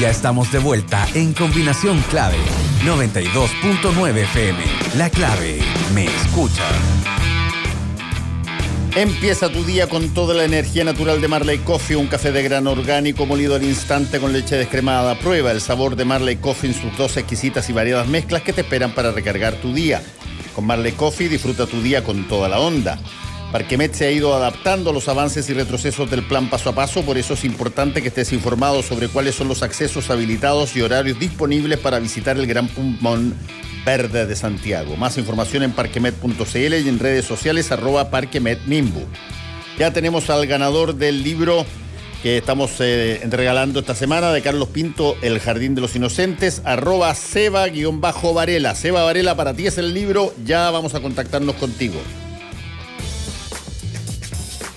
Ya estamos de vuelta en Combinación Clave 92.9 FM. La Clave me escucha. Empieza tu día con toda la energía natural de Marley Coffee, un café de grano orgánico molido al instante con leche descremada. Prueba el sabor de Marley Coffee en sus 2 exquisitas y variadas mezclas que te esperan para recargar tu día. Con Marley Coffee disfruta tu día con toda la onda. Parquemet se ha ido adaptando a los avances y retrocesos del plan paso a paso, por eso es importante que estés informado sobre cuáles son los accesos habilitados y horarios disponibles para visitar el Gran Pulmón Verde de Santiago. Más información en parquemet.cl y en redes sociales @parquemetmimbu. Ya tenemos al ganador del libro que estamos regalando esta semana de Carlos Pinto, El Jardín de los Inocentes, @Seba_Varela. Seba Varela, para ti es el libro, ya vamos a contactarnos contigo.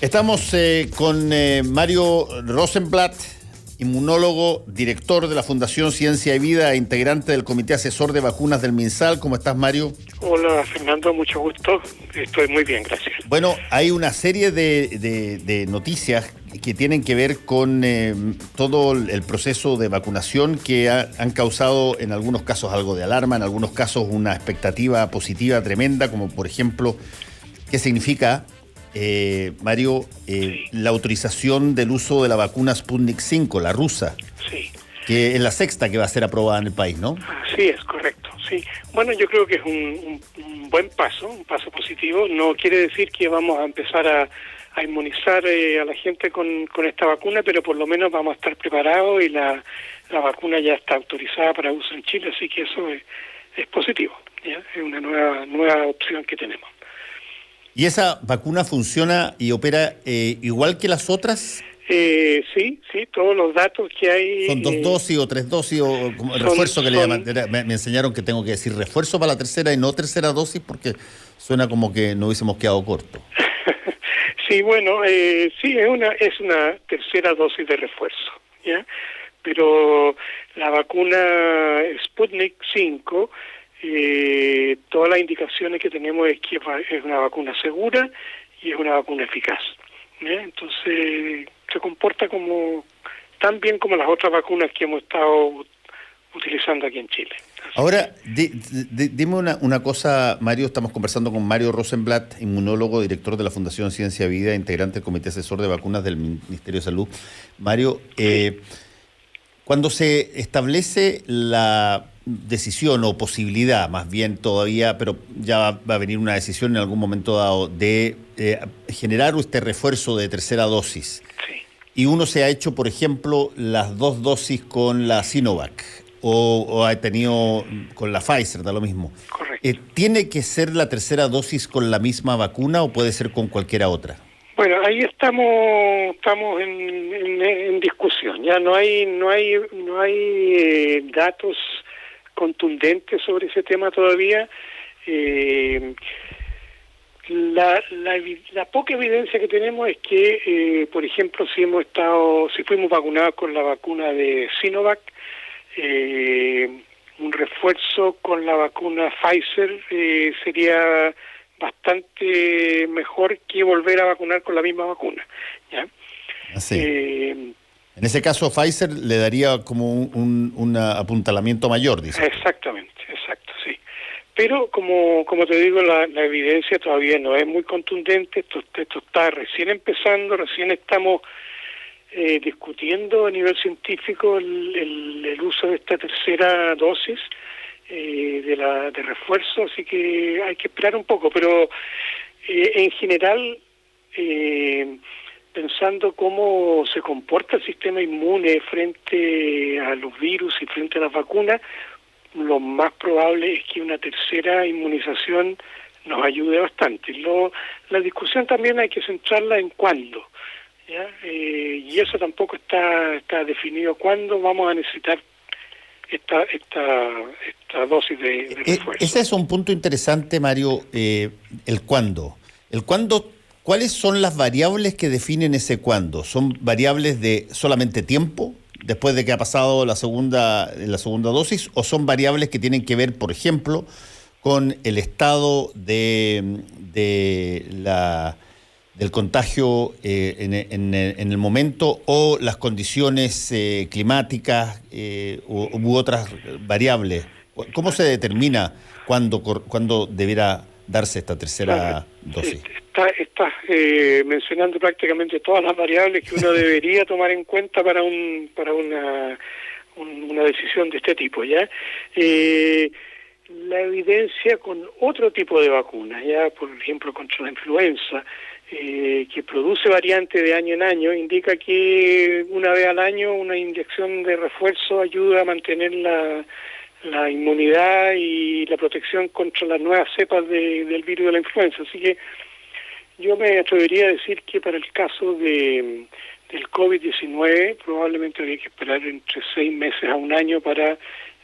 Estamos con Mario Rosenblatt, inmunólogo, director de la Fundación Ciencia y Vida e integrante del Comité Asesor de Vacunas del MinSal. ¿Cómo estás, Mario? Hola, Fernando, mucho gusto. Estoy muy bien, gracias. Bueno, hay una serie de noticias que tienen que ver con todo el proceso de vacunación que han causado en algunos casos algo de alarma, en algunos casos una expectativa positiva tremenda, como por ejemplo, ¿qué significa, Mario, la autorización del uso de la vacuna Sputnik 5, la rusa? Sí. Que es la 6ª que va a ser aprobada en el país, ¿no? Así es, correcto, sí. Bueno, yo creo que es un buen paso, un paso positivo. No quiere decir que vamos a empezar a inmunizar a la gente con esta vacuna, pero por lo menos vamos a estar preparados y la vacuna ya está autorizada para uso en Chile, así que eso es positivo, ¿ya? Es una nueva opción que tenemos. ¿Y esa vacuna funciona y opera igual que las otras? Sí, todos los datos que hay... ¿Son 2 dosis o 3 dosis o como refuerzo que le llaman? Me enseñaron que tengo que decir refuerzo para la tercera y no tercera dosis porque suena como que no hubiésemos quedado corto. Sí, bueno, sí, es una tercera dosis de refuerzo, ¿ya? Pero la vacuna Sputnik 5... todas las indicaciones que tenemos es que es una vacuna segura y es una vacuna eficaz, ¿eh? Entonces se comporta tan bien como las otras vacunas que hemos estado utilizando aquí en Chile. Ahora, dime una cosa, Mario. Estamos conversando con Mario Rosenblatt, inmunólogo, director de la Fundación Ciencia Vida, integrante del Comité Asesor de Vacunas del Ministerio de Salud. Mario, cuando se establece la decisión o posibilidad, más bien todavía, pero ya va a venir una decisión en algún momento dado, de generar este refuerzo de tercera dosis, sí, y uno se ha hecho, por ejemplo, las 2 dosis con la Sinovac, o ha tenido con la Pfizer, da lo mismo. Correcto. ¿Tiene que ser la tercera dosis con la misma vacuna o puede ser con cualquiera otra? Bueno, ahí estamos en discusión. Ya no hay datos contundentes sobre ese tema todavía. La poca evidencia que tenemos es que, por ejemplo, si fuimos vacunados con la vacuna de Sinovac, un refuerzo con la vacuna Pfizer sería bastante mejor que volver a vacunar con la misma vacuna, ¿ya? Así. En ese caso, Pfizer le daría como un apuntalamiento mayor, dice. Exactamente, exacto, sí. Pero, como te digo, la evidencia todavía no es muy contundente. Esto está recién empezando, recién estamos discutiendo a nivel científico el uso de esta tercera dosis de refuerzo, así que hay que esperar un poco, pero en general, pensando cómo se comporta el sistema inmune frente a los virus y frente a las vacunas, lo más probable es que una tercera inmunización nos ayude bastante. La discusión también hay que centrarla en cuándo, ¿ya? Y eso tampoco está definido, cuándo vamos a necesitar esta dosis de refuerzo. Ese es un punto interesante, Mario, el cuándo. ¿Cuáles son las variables que definen ese cuándo? ¿Son variables de solamente tiempo, después de que ha pasado la segunda dosis, o son variables que tienen que ver, por ejemplo, con el estado de del contagio en el momento, o las condiciones climáticas u otras variables? ¿Cómo se determina cuándo debiera darse esta tercera dosis? Estás mencionando prácticamente todas las variables que uno debería tomar en cuenta para una decisión de este tipo, ¿ya? La evidencia con otro tipo de vacunas, ya, por ejemplo, contra la influenza, que produce variantes de año en año, indica que una vez al año una inyección de refuerzo ayuda a mantener la inmunidad y la protección contra las nuevas cepas del virus de la influenza. Así que yo me atrevería a decir que para el caso del COVID-19 probablemente habría que esperar entre 6 meses a un año para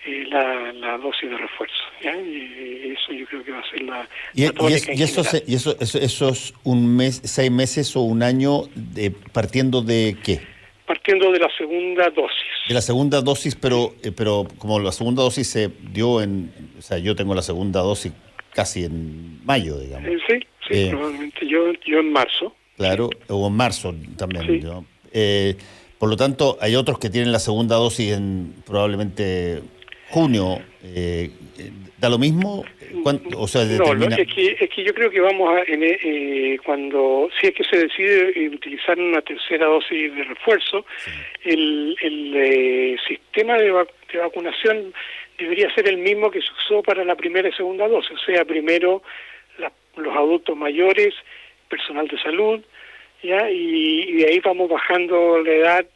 la dosis de refuerzo, ¿ya? Y eso yo creo que va a ser la tónica. ¿Y eso es un mes, 6 meses o un año, partiendo de qué? Partiendo de la segunda dosis. De la segunda dosis, pero como la segunda dosis se dio o sea, yo tengo la segunda dosis casi en mayo, digamos. Sí, probablemente yo en marzo. Claro, o en marzo también. Sí. ¿No? Por lo tanto, hay otros que tienen la segunda dosis en probablemente junio. ¿Da lo mismo? O sea, determina... No, es que yo creo que vamos a, cuando, si es que se decide utilizar una tercera dosis de refuerzo, sí, el sistema de vacunación debería ser el mismo que se usó para la primera y segunda dosis, o sea, primero los adultos mayores, personal de salud, ¿ya? Y de ahí vamos bajando la edad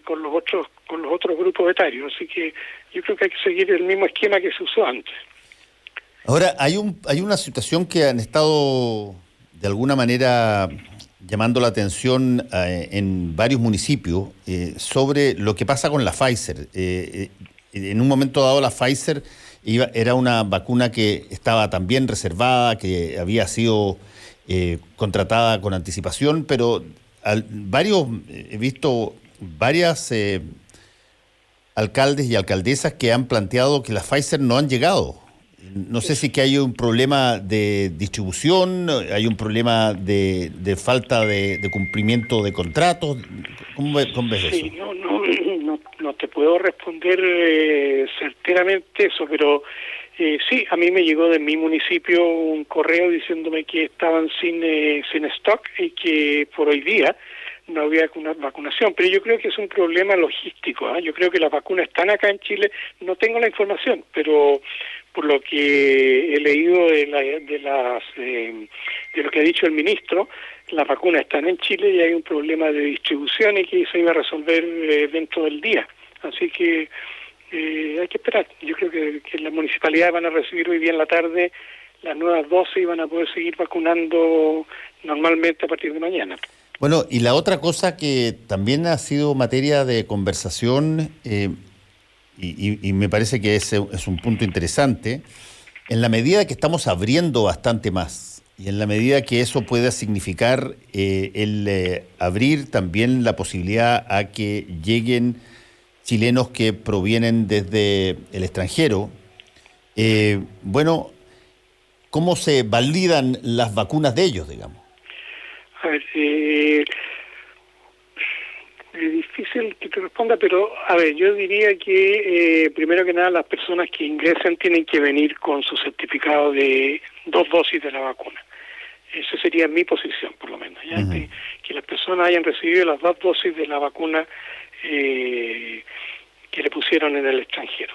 con los otros grupos etarios, así que yo creo que hay que seguir el mismo esquema que se usó antes. Ahora, hay una situación que han estado de alguna manera llamando la atención en varios municipios sobre lo que pasa con la Pfizer. En un momento dado la Pfizer era una vacuna que estaba también reservada, que había sido contratada con anticipación, pero he visto varias alcaldes y alcaldesas que han planteado que las Pfizer no han llegado. No sé si que hay un problema de distribución, hay un problema de falta de cumplimiento de contratos. ¿Cómo ves eso? Sí, no te puedo responder certeramente eso, pero sí, a mí me llegó de mi municipio un correo diciéndome que estaban sin stock y que por hoy día no había una vacunación, pero yo creo que es un problema logístico, ¿eh? Yo creo que las vacunas están acá en Chile, no tengo la información, pero por lo que he leído de lo que ha dicho el ministro, las vacunas están en Chile y hay un problema de distribución y que se iba a resolver dentro del día, así que hay que esperar. Yo creo que las municipalidades van a recibir hoy día en la tarde las nuevas dosis y van a poder seguir vacunando normalmente a partir de mañana. Bueno, y la otra cosa que también ha sido materia de conversación, y me parece que es un punto interesante, en la medida que estamos abriendo bastante más, y en la medida que eso pueda significar abrir también la posibilidad a que lleguen chilenos que provienen desde el extranjero, bueno, ¿cómo se validan las vacunas de ellos, digamos? A ver, es difícil que te responda, pero a ver, yo diría que primero que nada las personas que ingresen tienen que venir con su certificado de 2 dosis de la vacuna. Esa sería mi posición, por lo menos, ¿ya? Uh-huh. Que las personas hayan recibido las 2 dosis de la vacuna que le pusieron en el extranjero.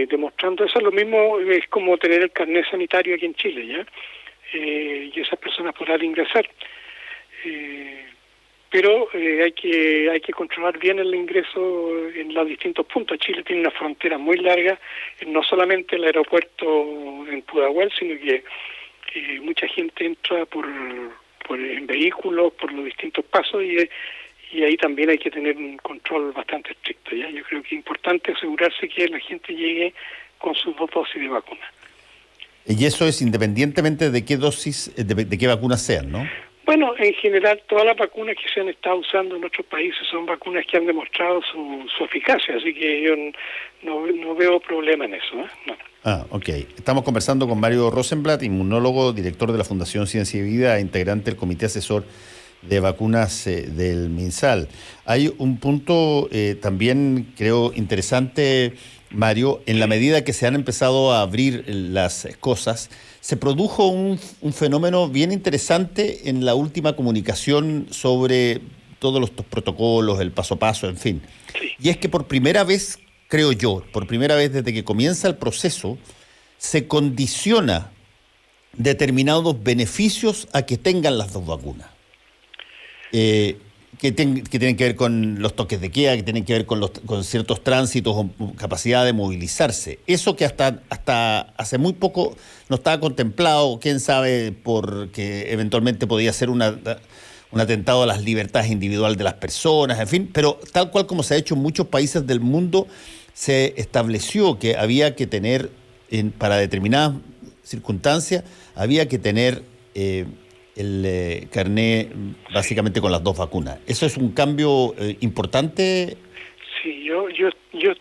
Demostrando eso, lo mismo es como tener el carnet sanitario aquí en Chile, ¿ya? Y esas personas podrán ingresar. Pero hay que controlar bien el ingreso en los distintos puntos. Chile tiene una frontera muy larga, no solamente el aeropuerto en Pudahuel, sino que mucha gente entra en vehículos por los distintos pasos y ahí también hay que tener un control bastante estricto, ¿ya? Yo creo que es importante asegurarse que la gente llegue con sus 2 dosis de vacuna. Y eso es independientemente de qué dosis, de qué vacunas sean, ¿no? Bueno, en general todas las vacunas que se han estado usando en otros países son vacunas que han demostrado su eficacia, así que yo no veo problema en eso, ¿eh? No. Ok. Estamos conversando con Mario Rosenblatt, inmunólogo, director de la Fundación Ciencia y Vida, integrante del Comité Asesor de Vacunas del MinSal. Hay un punto también, creo, interesante, Mario. En la medida que se han empezado a abrir las cosas, se produjo un fenómeno bien interesante en la última comunicación sobre todos los protocolos, el paso a paso, en fin. Sí. Y es que por primera vez, creo yo, por primera vez desde que comienza el proceso, se condiciona determinados beneficios a que tengan las dos vacunas. Que tienen que ver con los toques de queda, que tienen que ver con ciertos tránsitos o capacidad de movilizarse. Eso que hasta hace muy poco no estaba contemplado, quién sabe, porque eventualmente podía ser un atentado a las libertades individuales de las personas, en fin, pero tal cual como se ha hecho en muchos países del mundo, se estableció que había que tener, para determinadas circunstancias, había que tener el carné básicamente con las dos vacunas. ¿Eso es un cambio importante? Sí, yo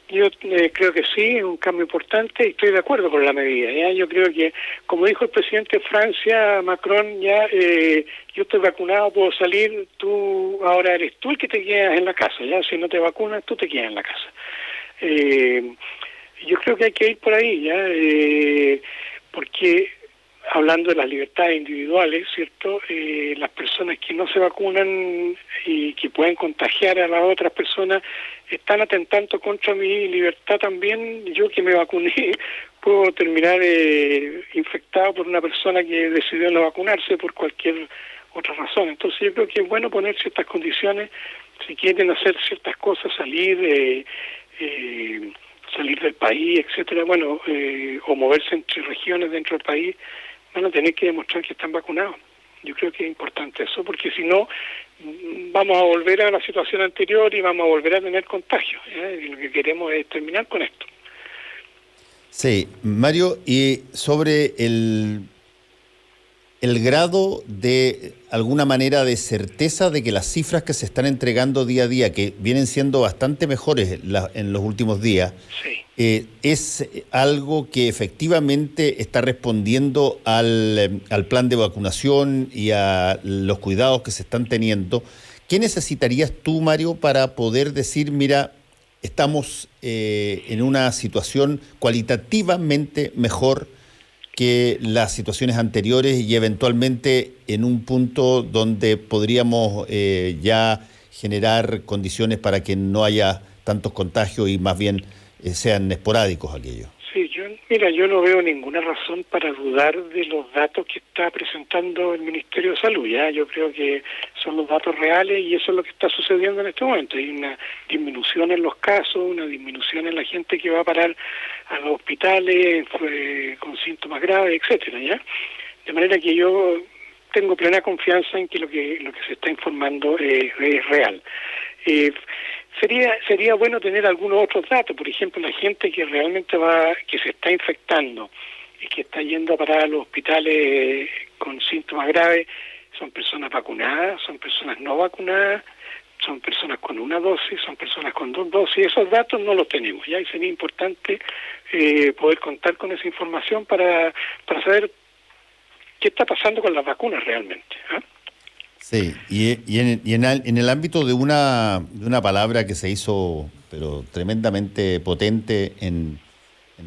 creo que sí, es un cambio importante y estoy de acuerdo con la medida. ¿Ya? Yo creo que, como dijo el presidente de Francia, Macron, yo estoy vacunado, puedo salir, tú ahora eres tú el que te quedas en la casa. Ya, si no te vacunas, tú te quedas en la casa. Yo creo que hay que ir por ahí, ya, porque hablando de las libertades individuales, ¿cierto? Las personas que no se vacunan y que pueden contagiar a las otras personas están atentando contra mi libertad también. Yo que me vacuné puedo terminar infectado por una persona que decidió no vacunarse por cualquier otra razón. Entonces yo creo que es bueno poner ciertas condiciones, si quieren hacer ciertas cosas, salir del país, etcétera, bueno, o moverse entre regiones dentro del país, van a tener que demostrar que están vacunados. Yo creo que es importante eso, porque si no, vamos a volver a la situación anterior y vamos a volver a tener contagios, ¿eh? Y lo que queremos es terminar con esto. Sí, Mario, y sobre el grado de alguna manera de certeza de que las cifras que se están entregando día a día, que vienen siendo bastante mejores en los últimos días, sí, es algo que efectivamente está respondiendo al plan de vacunación y a los cuidados que se están teniendo. ¿Qué necesitarías tú, Mario, para poder decir, mira, estamos en una situación cualitativamente mejor que las situaciones anteriores y eventualmente en un punto donde podríamos ya generar condiciones para que no haya tantos contagios y más bien sean esporádicos aquellos? Sí, yo no veo ninguna razón para dudar de los datos que está presentando el Ministerio de Salud. Ya, yo creo que son los datos reales y eso es lo que está sucediendo en este momento. Hay una disminución en los casos, una disminución en la gente que va a parar a los hospitales con síntomas graves, etcétera. Ya, de manera que yo tengo plena confianza en que lo que se está informando es real. Sería bueno tener algunos otros datos, por ejemplo, la gente que realmente que se está infectando y que está yendo a parar a los hospitales con síntomas graves, son personas vacunadas, son personas no vacunadas, son personas con una dosis, son personas con dos dosis. Esos datos no los tenemos, ya, y sería importante poder contar con esa información para saber qué está pasando con las vacunas realmente, ¿eh? Sí, y en el ámbito de una palabra que se hizo pero tremendamente potente en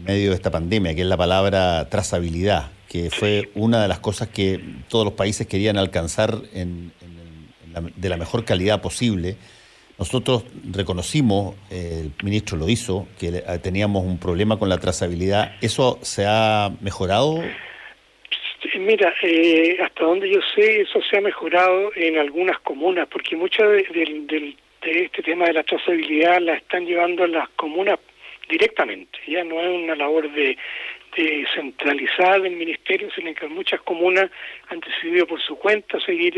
medio de esta pandemia, que es la palabra trazabilidad, que fue una de las cosas que todos los países querían alcanzar de la mejor calidad posible. Nosotros reconocimos, el ministro lo hizo, que teníamos un problema con la trazabilidad. ¿Eso se ha mejorado? Mira, hasta donde yo sé, eso se ha mejorado en algunas comunas, porque mucho de este tema de la trazabilidad la están llevando las comunas directamente. Ya no es una labor de centralizada del ministerio, sino que muchas comunas han decidido por su cuenta seguir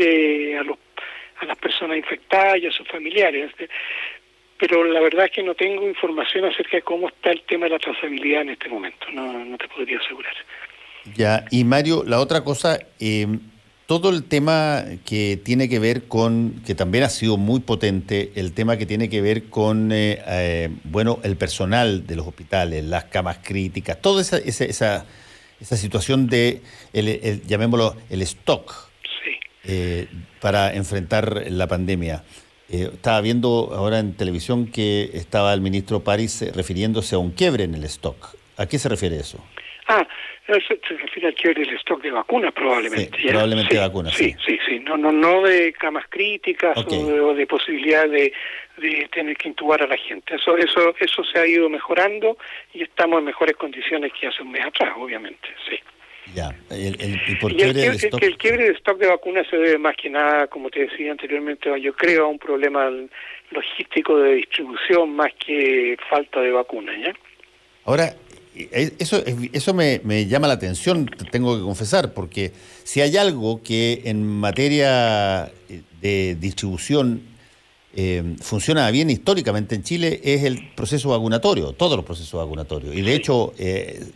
a las personas infectadas y a sus familiares. Pero la verdad es que no tengo información acerca de cómo está el tema de la trazabilidad en este momento. No te podría asegurar. Ya, y Mario, la otra cosa, todo el tema que tiene que ver con, que también ha sido muy potente, el tema que tiene que ver con, el personal de los hospitales, las camas críticas, toda esa situación de, llamémoslo, el stock para enfrentar la pandemia. Estaba viendo ahora en televisión que estaba el ministro París refiriéndose a un quiebre en el stock. ¿A qué se refiere eso? Eso se refiere al quiebre del stock de vacunas probablemente. Sí, probablemente de vacunas. Sí. No de camas críticas o de posibilidad de tener que intubar a la gente. Eso se ha ido mejorando y estamos en mejores condiciones que hace un mes atrás, obviamente, sí. Ya. El quiebre de stock de vacunas se debe más que nada, como te decía anteriormente, yo creo a un problema logístico de distribución más que falta de vacunas, ¿ya? Ahora, eso me llama la atención, tengo que confesar, porque si hay algo que en materia de distribución funciona bien históricamente en Chile es el proceso vacunatorio, todos los procesos vacunatorios. Y de hecho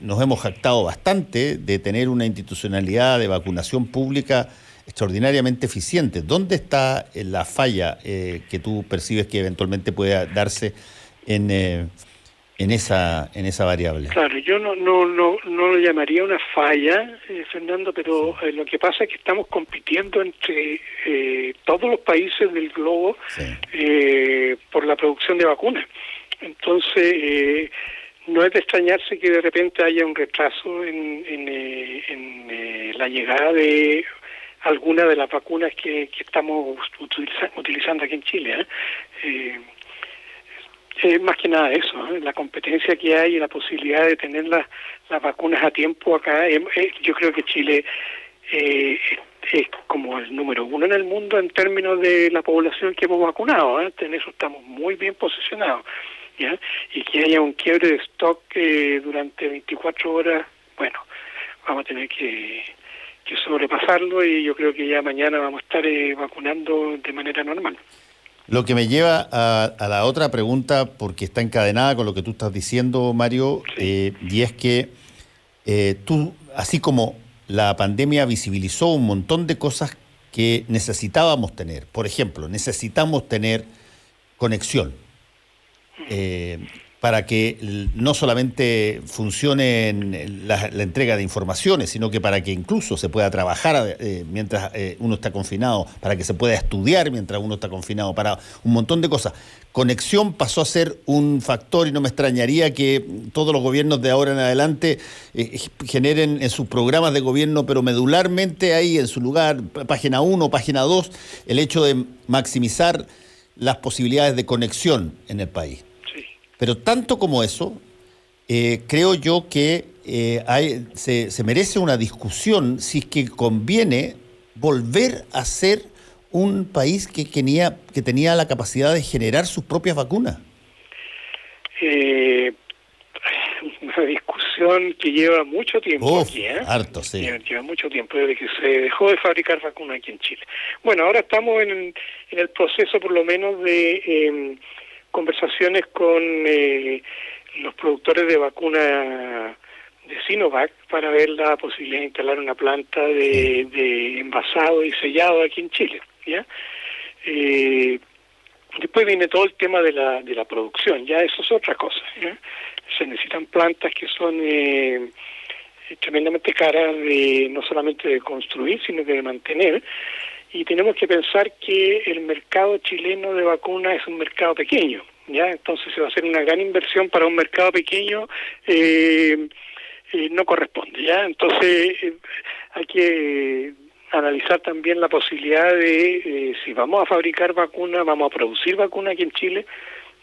nos hemos jactado bastante de tener una institucionalidad de vacunación pública extraordinariamente eficiente. ¿Dónde está la falla que tú percibes que eventualmente pueda darse en esa variable? Claro, yo no lo llamaría una falla, Fernando, pero lo que pasa es que estamos compitiendo entre todos los países del globo por la producción de vacunas. Entonces, no es de extrañarse que de repente haya un retraso en la llegada de alguna de las vacunas que estamos utilizando aquí en Chile. Más que nada eso, la competencia que hay y la posibilidad de tener las vacunas a tiempo acá. Yo creo que Chile es como el número 1 en el mundo en términos de la población que hemos vacunado. En eso estamos muy bien posicionados, ¿ya? Y que haya un quiebre de stock durante 24 horas, bueno, vamos a tener que sobrepasarlo y yo creo que ya mañana vamos a estar vacunando de manera normal. Lo que me lleva a la otra pregunta, porque está encadenada con lo que tú estás diciendo, Mario, y es que tú, así como la pandemia visibilizó un montón de cosas que necesitábamos tener, por ejemplo, necesitamos tener conexión para que no solamente funcione la entrega de informaciones, sino que para que incluso se pueda trabajar mientras uno está confinado, para que se pueda estudiar mientras uno está confinado, para un montón de cosas. Conexión pasó a ser un factor y no me extrañaría que todos los gobiernos de ahora en adelante generen en sus programas de gobierno, pero medularmente ahí en su lugar, página 1, página 2, el hecho de maximizar las posibilidades de conexión en el país. Pero tanto como eso, creo yo que se merece una discusión si es que conviene volver a ser un país que tenía la capacidad de generar sus propias vacunas. Una discusión que lleva mucho tiempo aquí, harto, sí. Lleva mucho tiempo desde que se dejó de fabricar vacunas aquí en Chile. Bueno, ahora estamos en el proceso por lo menos de conversaciones con los productores de vacuna de Sinovac para ver la posibilidad de instalar una planta de envasado y sellado aquí en Chile, ¿ya? Después viene todo el tema de la producción, ya eso es otra cosa, ¿ya? Se necesitan plantas que son tremendamente caras no solamente de construir, sino que de mantener. Y tenemos que pensar que el mercado chileno de vacunas es un mercado pequeño, ¿ya? Entonces se va a hacer una gran inversión para un mercado pequeño, no corresponde, ¿ya? Entonces hay que analizar también la posibilidad de, si vamos a fabricar vacunas, vamos a producir vacunas aquí en Chile,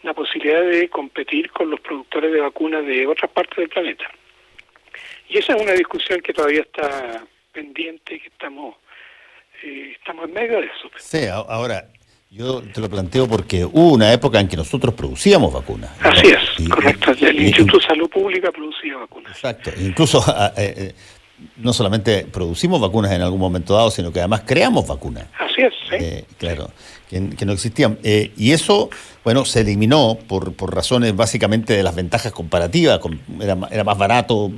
la posibilidad de competir con los productores de vacunas de otras partes del planeta. Y esa es una discusión que todavía está pendiente, que estamos en medio de eso. Sí, ahora, yo te lo planteo porque hubo una época en que nosotros producíamos vacunas. Así es, correcto. El Instituto de Salud Pública producía vacunas. Exacto. Incluso no solamente producimos vacunas en algún momento dado, sino que además creamos vacunas. Así es, sí. Claro, que no existían. Y eso, bueno, se eliminó por razones básicamente de las ventajas comparativas. Era más barato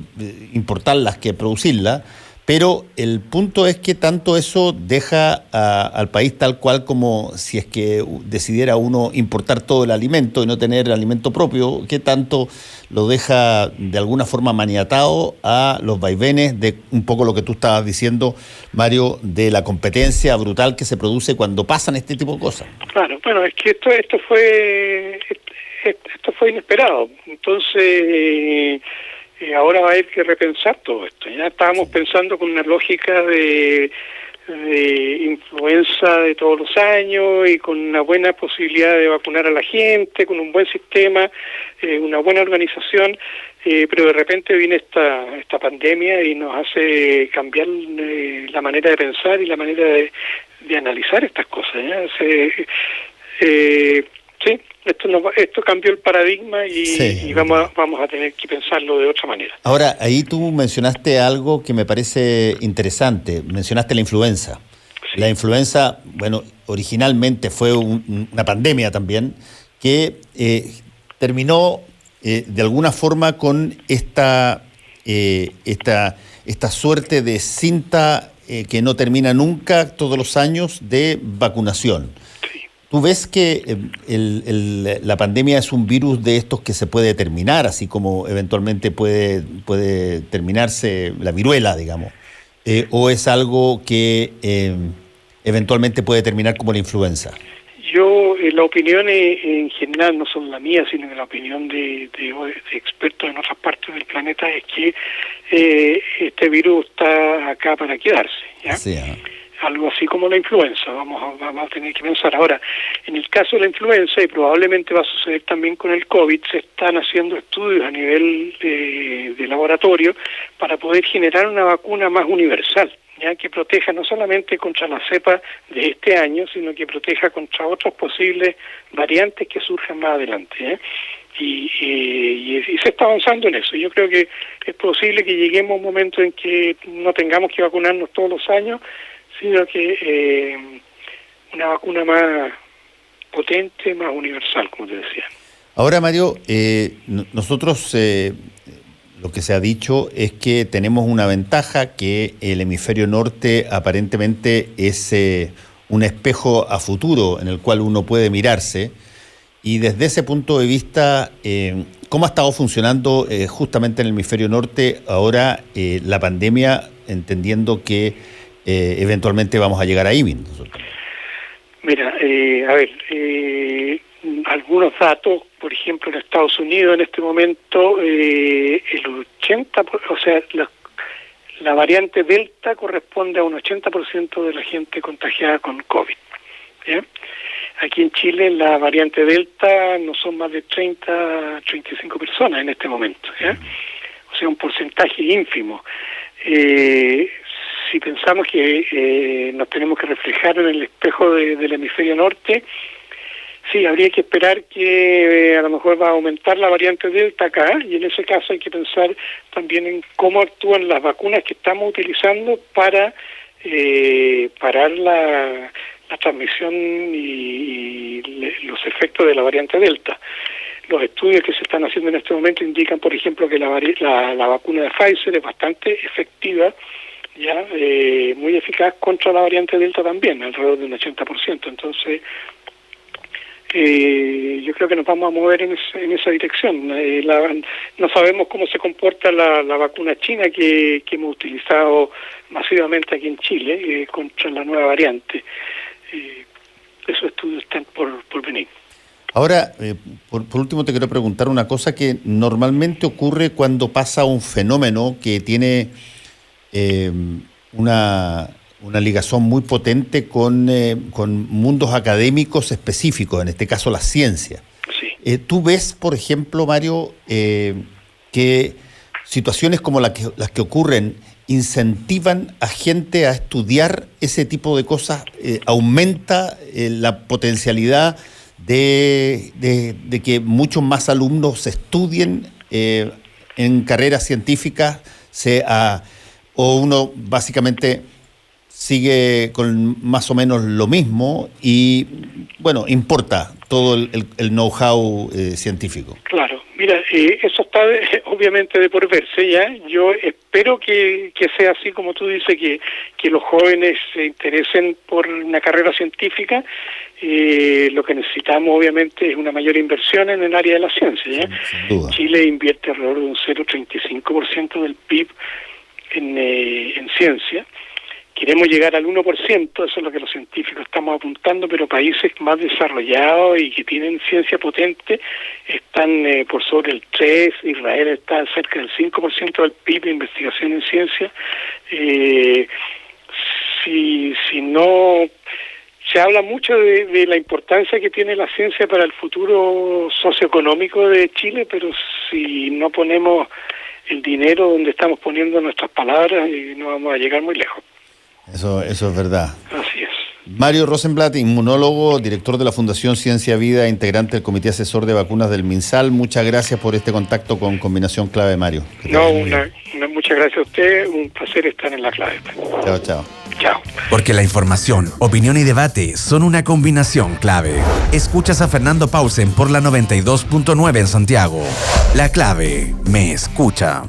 importarlas que producirlas. Pero el punto es que tanto eso deja al país tal cual como si es que decidiera uno importar todo el alimento y no tener el alimento propio, qué tanto lo deja de alguna forma maniatado a los vaivenes de un poco lo que tú estabas diciendo, Mario, de la competencia brutal que se produce cuando pasan este tipo de cosas. Claro, bueno, es que esto fue inesperado. Entonces, ahora va a haber que repensar todo esto. Ya estábamos pensando con una lógica de influenza de todos los años y con una buena posibilidad de vacunar a la gente, con un buen sistema, una buena organización, pero de repente viene esta pandemia y nos hace cambiar la manera de pensar y la manera de analizar estas cosas. ¿Ya? Sí, esto cambió el paradigma y vamos a tener que pensarlo de otra manera. Ahora, ahí tú mencionaste algo que me parece interesante, mencionaste la influenza. Sí. La influenza, bueno, originalmente fue una pandemia también, que terminó de alguna forma con esta suerte de cinta que no termina nunca todos los años de vacunación. ¿Tú ves que la pandemia es un virus de estos que se puede terminar, así como eventualmente puede terminarse la viruela, digamos? ¿O es algo que eventualmente puede terminar como la influenza? Yo, la opinión en general, no solo la mía, sino la opinión de expertos en otras partes del planeta, es que este virus está acá para quedarse, ¿ya? Sí, algo así como la influenza, vamos a tener que pensar. Ahora, en el caso de la influenza, y probablemente va a suceder también con el COVID, se están haciendo estudios a nivel de laboratorio para poder generar una vacuna más universal, ya que proteja no solamente contra la cepa de este año, sino que proteja contra otros posibles variantes que surjan más adelante, ¿eh? Y se está avanzando en eso. Yo creo que es posible que lleguemos a un momento en que no tengamos que vacunarnos todos los años, sino que una vacuna más potente, más universal, como te decía. Ahora, Mario, nosotros lo que se ha dicho es que tenemos una ventaja, que el hemisferio norte aparentemente es un espejo a futuro en el cual uno puede mirarse, y desde ese punto de vista, ¿cómo ha estado funcionando justamente en el hemisferio norte ahora la pandemia, entendiendo que eventualmente vamos a llegar ahí mismo? Mira, algunos datos, por ejemplo, en Estados Unidos en este momento, el 80%, o sea, la variante Delta corresponde a un 80% de la gente contagiada con COVID, ¿ya? Aquí en Chile la variante Delta no son más de 35 personas en este momento, ¿ya? O sea, un porcentaje ínfimo. Si pensamos que nos tenemos que reflejar en el espejo del hemisferio norte, sí, habría que esperar que a lo mejor va a aumentar la variante Delta acá, y en ese caso hay que pensar también en cómo actúan las vacunas que estamos utilizando para parar la transmisión y los efectos de la variante Delta. Los estudios que se están haciendo en este momento indican, por ejemplo, que la vacuna de Pfizer es bastante efectiva, ya muy eficaz contra la variante Delta también, alrededor de un 80%. Entonces, yo creo que nos vamos a mover en esa dirección. No sabemos cómo se comporta la vacuna china que hemos utilizado masivamente aquí en Chile contra la nueva variante. Esos estudios están por venir. Ahora, por último, te quiero preguntar una cosa que normalmente ocurre cuando pasa un fenómeno que tiene una ligación muy potente con mundos académicos específicos, en este caso la ciencia. Sí. ¿Tú ves, por ejemplo, Mario, que situaciones como las que ocurren incentivan a gente a estudiar ese tipo de cosas? ¿Aumenta la potencialidad de que muchos más alumnos estudien en carreras científicas, o uno básicamente sigue con más o menos lo mismo y, bueno, importa todo el know-how científico? Claro. Mira, eso está obviamente de por verse ya. Yo espero que sea así como tú dices, que los jóvenes se interesen por una carrera científica. Lo que necesitamos obviamente es una mayor inversión en el área de la ciencia, ¿ya? Sin duda. Chile invierte alrededor de un 0,35% del PIB en ciencia. Queremos llegar al 1%, eso es lo que los científicos estamos apuntando, pero países más desarrollados y que tienen ciencia potente están por sobre el 3%, Israel está cerca del 5% del PIB de investigación en ciencia. Si no... Se habla mucho de la importancia que tiene la ciencia para el futuro socioeconómico de Chile, pero si no ponemos el dinero donde estamos poniendo nuestras palabras, no vamos a llegar muy lejos. Eso es verdad. Así es. Mario Rosenblatt, inmunólogo, director de la Fundación Ciencia Vida, integrante del Comité Asesor de Vacunas del MinSal. Muchas gracias por este contacto con Combinación Clave, Mario. Muchas gracias a usted. Un placer estar en La Clave. Chao, chao. Chao. Porque la información, opinión y debate son una combinación clave. Escuchas a Fernando Pausen por la 92.9 en Santiago. La Clave me escucha.